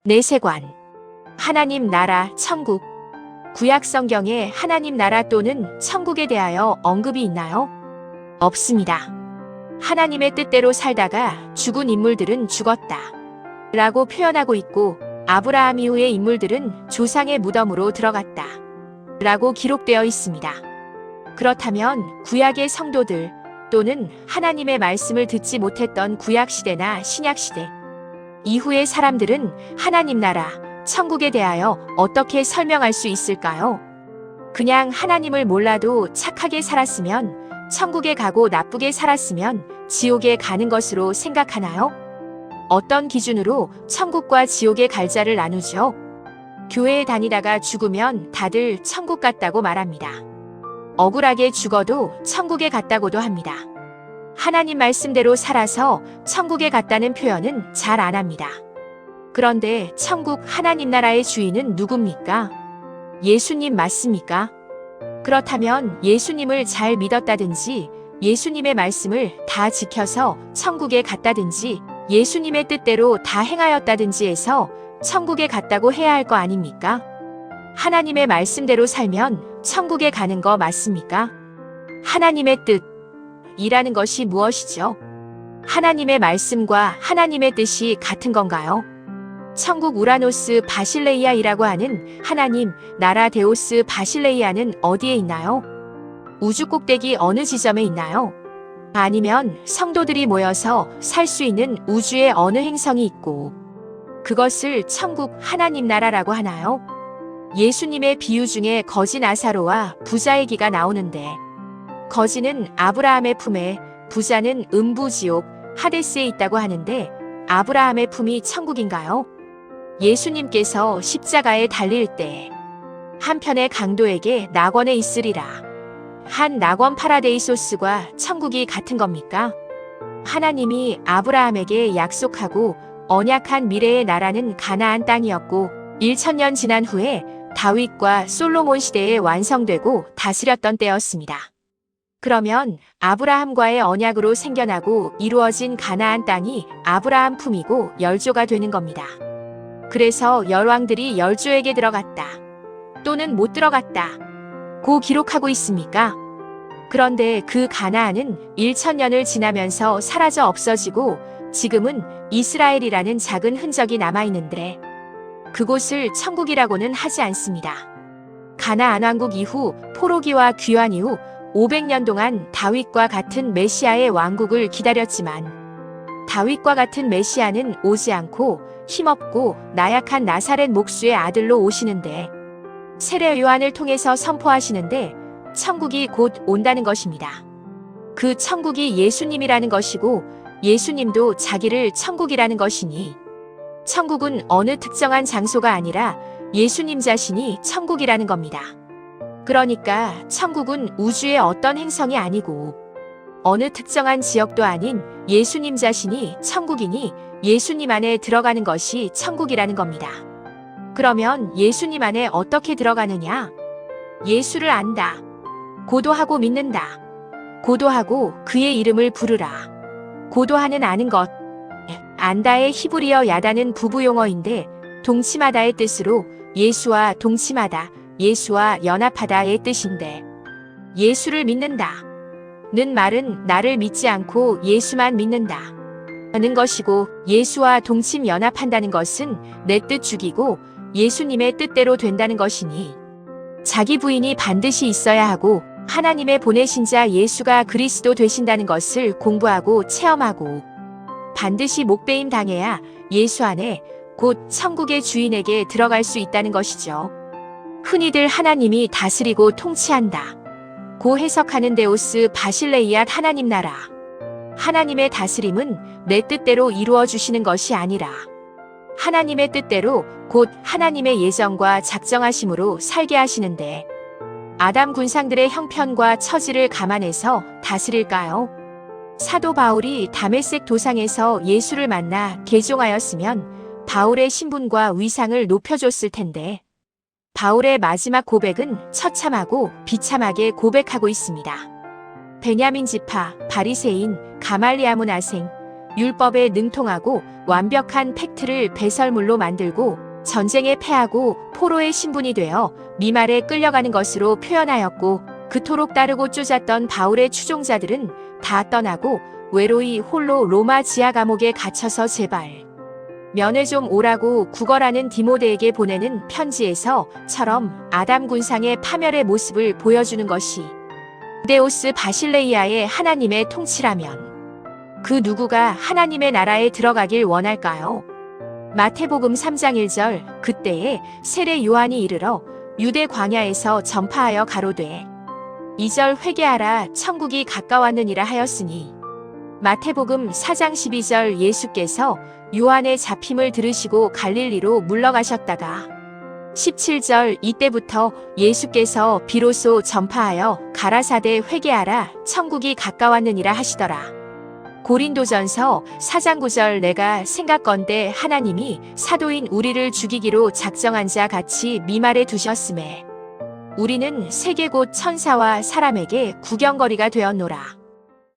내 세관. 하나님 나라, 천국. 구약 성경에 하나님 나라 또는 천국에 대하여 언급이 있나요? 없습니다. 하나님의 뜻대로 살다가 죽은 인물들은 죽었다 라고 표현하고 있고, 아브라함 이후의 인물들은 조상의 무덤으로 들어갔다 라고 기록되어 있습니다. 그렇다면 구약의 성도들 또는 하나님의 말씀을 듣지 못했던 구약시대나 신약시대 이후의 사람들은 하나님 나라, 천국에 대하여 어떻게 설명할 수 있을까요? 그냥 하나님을 몰라도 착하게 살았으면 천국에 가고 나쁘게 살았으면 지옥에 가는 것으로 생각하나요? 어떤 기준으로 천국과 지옥의 갈자를 나누죠? 교회에 다니다가 죽으면 다들 천국 갔다고 말합니다. 억울하게 죽어도 천국에 갔다고도 합니다. 하나님 말씀대로 살아서 천국에 갔다는 표현은 잘 안 합니다. 그런데 천국 하나님 나라의 주인은 누굽니까? 예수님 맞습니까? 그렇다면 예수님을 잘 믿었다든지 예수님의 말씀을 다 지켜서 천국에 갔다든지 예수님의 뜻대로 다 행하였다든지 해서 천국에 갔다고 해야 할 거 아닙니까? 하나님의 말씀대로 살면 천국에 가는 거 맞습니까? 하나님의 뜻이라는 것이 무엇이죠? 하나님의 말씀과 하나님의 뜻이 같은 건가요? 천국 우라노스 바실레이아이라고 하는 하나님 나라 데오스 바실레이아는 어디에 있나요? 우주 꼭대기 어느 지점에 있나요? 아니면 성도들이 모여서 살 수 있는 우주의 어느 행성이 있고 그것을 천국 하나님 나라라고 하나요? 예수님의 비유 중에 거지 나사로와 부자의 기가 나오는데, 거지는 아브라함의 품에, 부자는 음부지옥 하데스에 있다고 하는데 아브라함의 품이 천국인가요? 예수님께서 십자가에 달릴 때 한편의 강도에게 낙원에 있으리라 한 낙원 파라데이소스과 천국이 같은 겁니까? 하나님이 아브라함에게 약속하고 언약한 미래의 나라는 가나안 땅이었고 1000년 지난 후에 다윗과 솔로몬 시대에 완성되고 다스렸던 때였습니다. 그러면 아브라함과의 언약으로 생겨나고 이루어진 가나안 땅이 아브라함 품이고 열조가 되는 겁니다. 그래서 열왕들이 열조에게 들어갔다 또는 못 들어갔다 고 기록하고 있습니까? 그런데 그 가나안은 1000년을 지나면서 사라져 없어지고 지금은 이스라엘이라는 작은 흔적이 남아있는데 그곳을 천국이라고는 하지 않습니다. 가나안 왕국 이후 포로기와 귀환 이후 500년 동안 다윗과 같은 메시아의 왕국을 기다렸지만 다윗과 같은 메시아는 오지 않고 힘없고 나약한 나사렛 목수의 아들로 오시는데 세례 요한을 통해서 선포하시는데 천국이 곧 온다는 것입니다. 그 천국이 예수님이라는 것이고 예수님도 자기를 천국이라는 것이니 천국은 어느 특정한 장소가 아니라 예수님 자신이 천국이라는 겁니다. 그러니까 천국은 우주의 어떤 행성이 아니고 어느 특정한 지역도 아닌 예수님 자신이 천국이니 예수님 안에 들어가는 것이 천국이라는 겁니다. 그러면 예수님 안에 어떻게 들어가느냐? 예수를 안다. 고도하고 믿는다. 고도하고 그의 이름을 부르라. 고도하는 아는 것. 안다의 히브리어 야다는 부부 용어인데 동침하다의 뜻으로 예수와 동침하다, 예수와 연합하다의 뜻인데 예수를 믿는다 는 말은 나를 믿지 않고 예수만 믿는다 는 것이고 예수와 동침 연합한다는 것은 내 뜻 죽이고 예수님의 뜻대로 된다는 것이니 자기 부인이 반드시 있어야 하고 하나님의 보내신 자 예수가 그리스도 되신다는 것을 공부하고 체험하고 반드시 목배임 당해야 예수 안에 곧 천국의 주인에게 들어갈 수 있다는 것이죠. 흔히들 하나님이 다스리고 통치한다 고 해석하는 데오스 바실레이앗 하나님 나라. 하나님의 다스림은 내 뜻대로 이루어 주시는 것이 아니라 하나님의 뜻대로 곧 하나님의 예정과 작정하심으로 살게 하시는데 아담 군상들의 형편과 처지를 감안해서 다스릴까요? 사도 바울이 다메섹 도상에서 예수를 만나 개종하였으면 바울의 신분과 위상을 높여줬을 텐데 바울의 마지막 고백은 처참하고 비참하게 고백하고 있습니다. 베냐민 지파, 바리새인, 가말리아 문하생, 율법에 능통하고 완벽한 팩트를 배설물로 만들고 전쟁에 패하고 포로의 신분이 되어 미말에 끌려가는 것으로 표현하였고, 그토록 따르고 쫓았던 바울의 추종자들은 다 떠나고 외로이 홀로 로마 지하 감옥에 갇혀서 제발 면회 좀 오라고 구걸하는 디모데에게 보내는 편지에서처럼 아담 군상의 파멸의 모습을 보여주는 것이 데오스 바실레이아의 하나님의 통치라면 그 누구가 하나님의 나라에 들어가길 원할까요? 마태복음 3장 1절, 그때에 세례 요한이 이르러 유대 광야에서 전파하여 가로되 2절 회개하라 천국이 가까웠느니라 하였으니, 마태복음 4장 12절 예수께서 요한의 잡힘을 들으시고 갈릴리로 물러가셨다가 17절 이때부터 예수께서 비로소 전파하여 가라사대 회개하라 천국이 가까웠느니라 하시더라. 고린도전서 4장 9절 내가 생각건대 하나님이 사도인 우리를 죽이기로 작정한 자 같이 미말에 두셨음에 우리는 세계 곧 천사와 사람에게 구경거리가 되었노라.